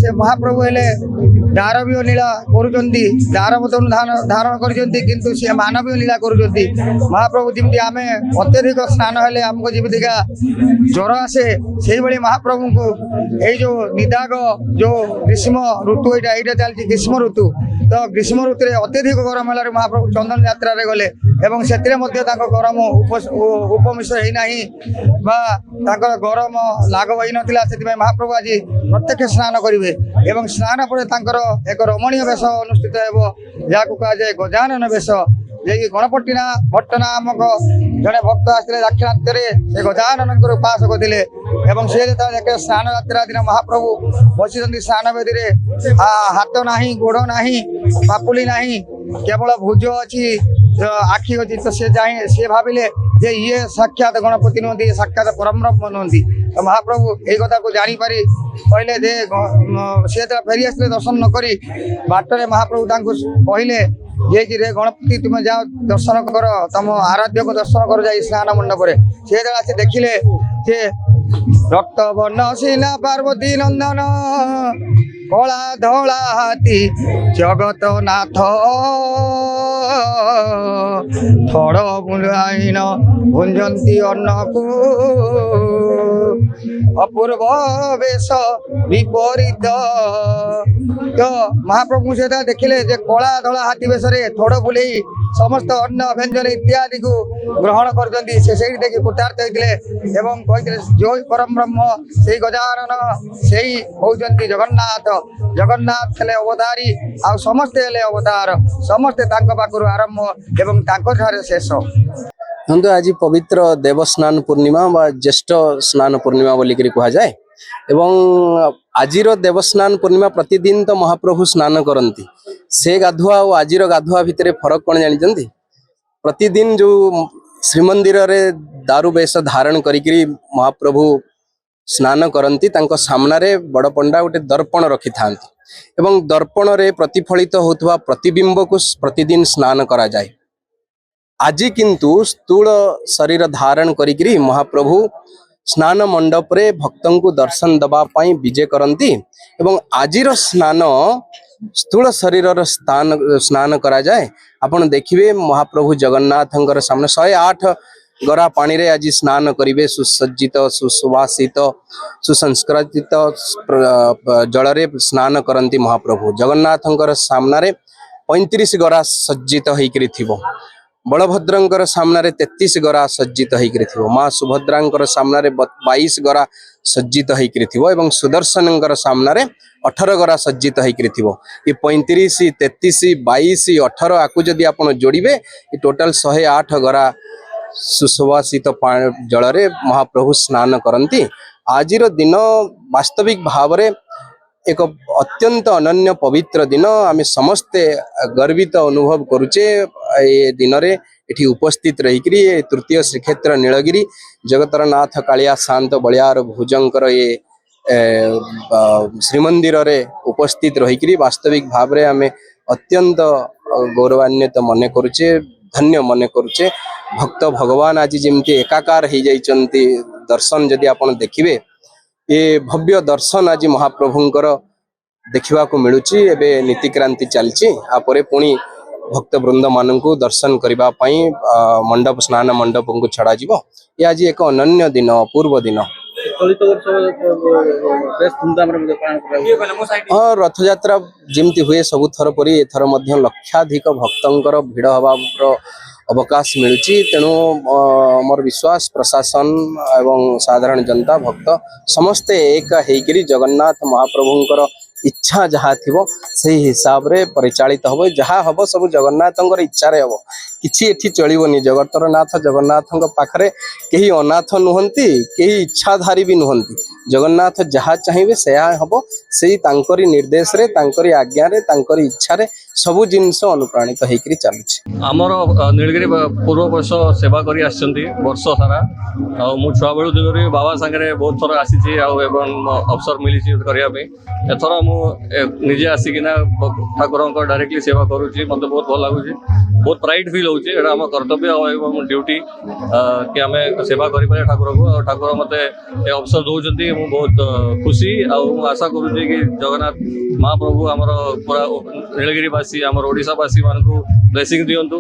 से महाप्रभु हेले दारवीय लीला करुचंती दार बदन धारण करचंती किंतु से मानवीय लीला करुचंती महाप्रभु जमी आम अत्यधिक स्नान हेले आमको जमीका ज्वर आसे से भाई महाप्रभु को यही जो निदाग जो ग्रीष्म ऋतु यहाँ चलती ग्रीष्म ऋतु तो ग्रीष्म ऋतु अत्यधिक गरम है महाप्रभु चंदन यात्रा गले एवं से गरम उपमिश होना गरम लाग वही नाला से महाप्रभु आज प्रत्यक्ष स्नान करेंगे एवं स्नान पर एक रमणीय वेश अनुष्ठित हो जहाँ कहुए गजानन वेश जे गणपट्टिना भट्ट नामक जड़े भक्त आसते दाक्षिणात्य से गजानन उपास करते से देखे स्नान यात्रा दिन महाप्रभु बसी स्नान वेदी हाथ ना गोड़ ना पापुली ना केवल भुज अच्छी आखि अच्छी तो सी सी भाविले जे ये साक्षात गणपति नुहति साक्षात परम ब्रह्म नुहति तो महाप्रभु यही कथा को जानीपारी कहले जे सी फेरी आसते दर्शन नक बाटरे महाप्रभु कहले ये कि रे गणपति तुम्हें जाओ दर्शन कर तुम आराध्य को दर्शन कर जाए स्नान मंडप से से देखिले जे रक्त वर्ण सीना पार्वती नंदन कला धला हाथी जगत नाथ थड़ बुलाइन भुंजंती अन्न को अपूर्व वेश विपरीत तो महाप्रभु से देखिले जे कला धला हाथी वेश थोड़ बुले समस्त अन्न व्यंजन इत्यादि को ग्रहण कर देखिए कृतार्थ होते कहते जो परम ब्रह्म से गजानन से होती जगन्नाथ जगन्नाथ हेले अवतारी आ समस्ते हेले अवतार समस्ते पाखर आरंभ एवं शेष। तो आज पवित्र देवस्नान पूर्णिमा व ज्येष्ठ स्नान पूर्णिमा बोलिक कह जाए एवं आजिर देवस्नान पूर्णिमा प्रतिदिन तो महाप्रभु स्नान करती से गाधुआ और आजिर गाधुआ भितर फरक कौन जानी प्रतिदिन जो श्रीमंदिर रे दारु बेश धारण करी महाप्रभु स्नान करती सामना रे बड़ पंडा गोटे दर्पण रखि था एवं दर्पण रे प्रतिफलित होता प्रतिबिंब को प्रतिदिन स्नान करा जाए। आज किंतु स्थूल शरीर धारण करी महाप्रभु स्नान मंडप रे भक्तों को दर्शन दबा पाई विजे करती एवं आजिर स्नान स्थूल शरीर स्नान करा जाए। आपण देखिए महाप्रभु जगन्नाथंकर सामने 108 गरा पानी रे आज स्नान करिवे सुसज्जित सुसुवासित सुसंस्कृत जल रे स्नान करती महाप्रभु जगन्नाथंकर सामना रे 35 गरा सज्जित होइकरि थिबो बलभद्रंकर सामना रे 33 गरा सज्जित होइकरि थिबो मां सुभद्रांकर सामना रे 22 गरा सज्जित होइकरि थिबो एवं सुदर्शनंकर सामना रे 18 गरा सज्जित होइकरि थिबो। ये 35 33 22 18 आकु जदि आपण जोड़िबे ये टोटल 108 गरा सुसुवासित जल रे महाप्रभु स्नान करती। आजिर दिन वास्तविक भाव रे एक अत्यंत अनन्य पवित्र दिन आम समस्ते गर्वित अनुभव करुचे ये दिन रे एठी उपस्थित रहीकरी तृतीय श्रीक्षेत्र नीलगिरी जगतर नाथ कालिया शांत बलियार भुजंकर ये श्रीमंदिर रे उपस्थित रहीकरी वास्तविक भाव रे आम अत्यंत गौरवान्वित मन करुचे धन्य मन करुचे। भक्त भगवान आज जमती एकाकार हो जाइछन्ति दर्शन जदि आपण देखिबे ये भव्य दर्शन आज महाप्रभुंकर देखा मिलूची एबे नीतिक्रांति चलची आपरे पुणी भक्त वृंद मानू दर्शन करने मंडप स्नान मंडप को छड़ा जीवो। ये आज एक अनन्य दिन अपूर्व दिन। हाँ रथ यात्रा जमती हुए सबु थर परी एथर मध्य लक्षाधिक भक्तंकर भिड़ हवा अवकाश मिलूची तेणु मोर विश्वास प्रशासन एवं साधारण जनता भक्त समस्ते एक होकर जगन्नाथ महाप्रभुंकर इच्छा जहाँ थी से हिसाब रे परिचालित हम जहाँ हम सब जगन्नाथंकर इच्छा रे हम किछि एठी चलिबनी जगतर नाथ जगन्नाथंक पाखरे केही अनाथ नुहंती केही इच्छाधारी भी नुहंती जगन्नाथ जहाँ चाहिए से हम से तांकरी निर्देश रे तांकरी आज्ञा रे तांकरी इच्छा रे ସବୁ ଜିନିଷ ଅନୁପ୍ରାଣିତ ହେଇକରି ଚାଲୁଛି। ଆମର ନୀଳଗିରି ପୂର୍ବ ବର୍ଷ ସେବା କରି ଆସିଛନ୍ତି ବର୍ଷ ସାରା। ଆଉ ମୁଁ ଛୁଆବେଳୁ ଦିନରୁ ବାବା ସାଙ୍ଗରେ ବହୁତ ଥର ଆସିଛି ଆଉ ଏବଂ ଅବସର ମିଳିଛି କରିବା ପାଇଁ। ଏଥର ମୁଁ ନିଜେ ଆସିକିନା ଠାକୁରଙ୍କ ଡାଇରେକ୍ଟଲି ସେବା କରୁଛି। ମୋତେ ବହୁତ ଭଲ ଲାଗୁଛି, ବହୁତ ପ୍ରାଇଡ୍ ଫିଲ୍ ହେଉଛି। ଏଇଟା ଆମ କର୍ତ୍ତବ୍ୟ ଏବଂ ଡ୍ୟୁଟି କି ଆମେ ସେବା କରିପାରିବା ଠାକୁରଙ୍କୁ। ଆଉ ଠାକୁର ମୋତେ ଏ ଅବସର ଦେଉଛନ୍ତି, ମୁଁ ବହୁତ ଖୁସି। ଆଉ ମୁଁ ଆଶା କରୁଛି କି ଜଗନ୍ନାଥ ମହାପ୍ରଭୁ ଆମର ପୁରା ନୀଳଗିରିବାସୀ ଆମର ଓଡ଼ିଶାବାସୀ ମାନଙ୍କୁ ବ୍ଲେସିଂ ଦିଅନ୍ତୁ